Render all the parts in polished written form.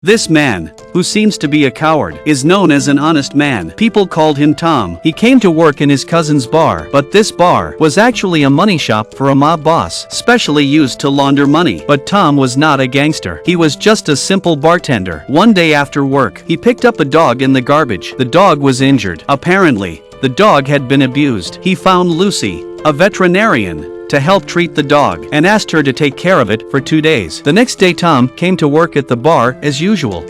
This man, who seems to be a coward, is known as an honest man. People called him Tom. He came to work in his cousin's bar, but this bar was actually a money shop for a mob boss, specially used to launder money. But Tom was not a gangster. He was just a simple bartender. One day after work, he picked up a dog in the garbage. The dog was injured. Apparently, the dog had been abused. He found Lucy, a veterinarian, to help treat the dog, and asked her to take care of it for 2 days. The next day Tom came to work at the bar as usual.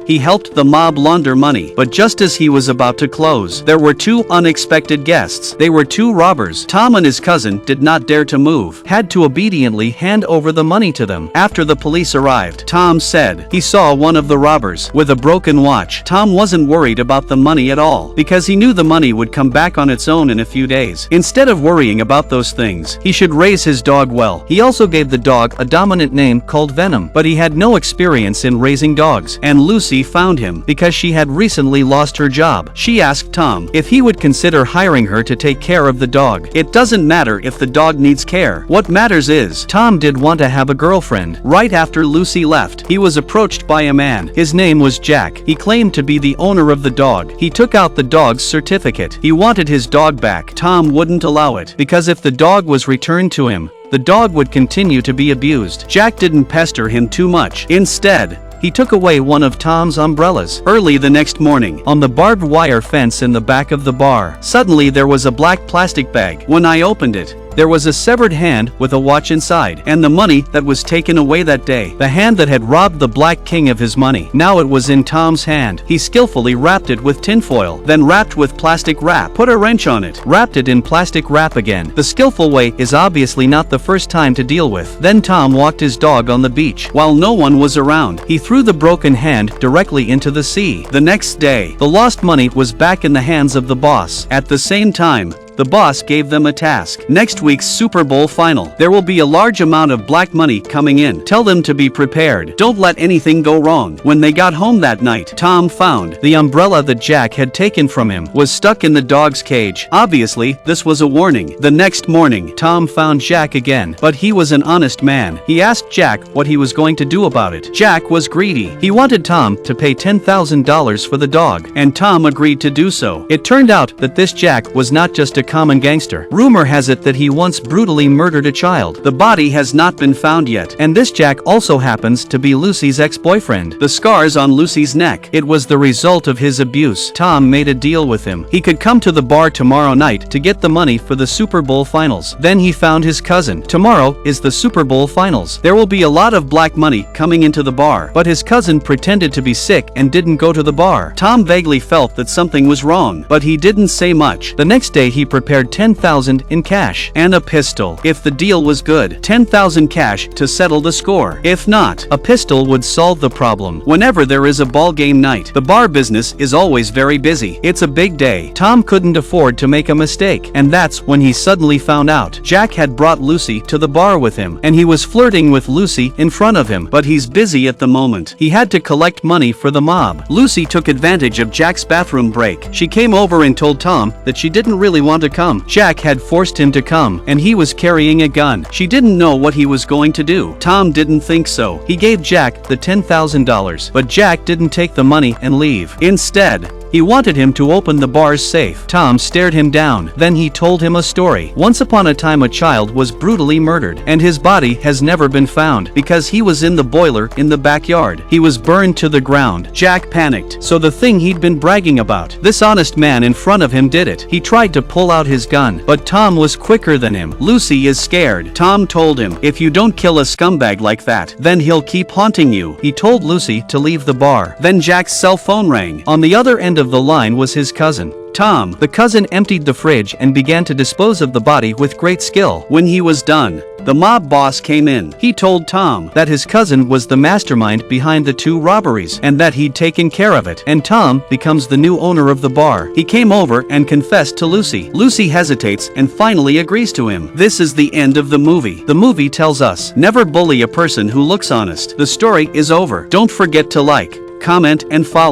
He helped the mob launder money, but just as he was about to close, there were two unexpected guests. They were two robbers. Tom and his cousin did not dare to move, had to obediently hand over the money to them. After the police arrived, Tom said he saw one of the robbers with a broken watch. Tom wasn't worried about the money at all, because he knew the money would come back on its own in a few days. Instead of worrying about those things, he should raise his dog well. He also gave the dog a dominant name called Venom, but he had no experience in raising dogs, and Lucy found him because she had recently lost her job. She asked Tom if he would consider hiring her to take care of the dog. It doesn't matter if the dog needs care. What matters is, Tom did want to have a girlfriend. Right after Lucy left, he was approached by a man. His name was Jack. He claimed to be the owner of the dog. He took out the dog's certificate. He wanted his dog back. Tom wouldn't allow it, because if the dog was returned to him, the dog would continue to be abused. Jack didn't pester him too much. Instead, he took away one of Tom's umbrellas. Early the next morning, on the barbed wire fence in the back of the bar, suddenly there was a black plastic bag. When I opened it, there was a severed hand with a watch inside, and the money that was taken away that day. The hand that had robbed the Black King of his money. Now it was in Tom's hand. He skillfully wrapped it with tinfoil, then wrapped with plastic wrap, put a wrench on it, wrapped it in plastic wrap again. The skillful way is obviously not the first time to deal with. Then Tom walked his dog on the beach. While no one was around, he threw the broken hand directly into the sea. The next day, the lost money was back in the hands of the boss. At the same time, the boss gave them a task. Next week's Super Bowl final, there will be a large amount of black money coming in. Tell them to be prepared. Don't let anything go wrong. When they got home that night, Tom found the umbrella that Jack had taken from him was stuck in the dog's cage. Obviously, this was a warning. The next morning, Tom found Jack again, but he was an honest man. He asked Jack what he was going to do about it. Jack was greedy. He wanted Tom to pay $10,000 for the dog, and Tom agreed to do so. It turned out that this Jack was not just a common gangster. Rumor has it that he once brutally murdered a child. The body has not been found yet, and this Jack also happens to be Lucy's ex-boyfriend. The scars on Lucy's neck, it was the result of his abuse. Tom made a deal with him. He could come to the bar tomorrow night to get the money for the Super Bowl finals. Then he found his cousin. Tomorrow is the Super Bowl finals. There will be a lot of black money coming into the bar, but his cousin pretended to be sick and didn't go to the bar. Tom vaguely felt that something was wrong, but he didn't say much. The next day he prepared $10,000 in cash and a pistol. If the deal was good, $10,000 cash to settle the score. If not, a pistol would solve the problem. Whenever there is a ball game night, the bar business is always very busy. It's a big day. Tom couldn't afford to make a mistake, and that's when he suddenly found out Jack had brought Lucy to the bar with him, and he was flirting with Lucy in front of him, but he's busy at the moment. He had to collect money for the mob. Lucy took advantage of Jack's bathroom break. She came over and told Tom that she didn't really want to come. Jack had forced him to come, and he was carrying a gun. She didn't know what he was going to do. Tom didn't think so. He gave Jack the $10,000, but Jack didn't take the money and leave. Instead, he wanted him to open the bar's safe. Tom stared him down. Then he told him a story. Once upon a time a child was brutally murdered, and his body has never been found because he was in the boiler in the backyard. He was burned to the ground. Jack panicked. So the thing he'd been bragging about, this honest man in front of him did it. He tried to pull out his gun, but Tom was quicker than him. Lucy is scared. Tom told him, if you don't kill a scumbag like that, then he'll keep haunting you. He told Lucy to leave the bar. Then Jack's cell phone rang. On the other end of the line was his cousin, Tom. The cousin emptied the fridge and began to dispose of the body with great skill. When he was done, the mob boss came in. He told Tom that his cousin was the mastermind behind the two robberies and that he'd taken care of it. And Tom becomes the new owner of the bar. He came over and confessed to Lucy. Lucy hesitates and finally agrees to him. This is the end of the movie. The movie tells us, never bully a person who looks honest. The story is over. Don't forget to like, comment, and follow.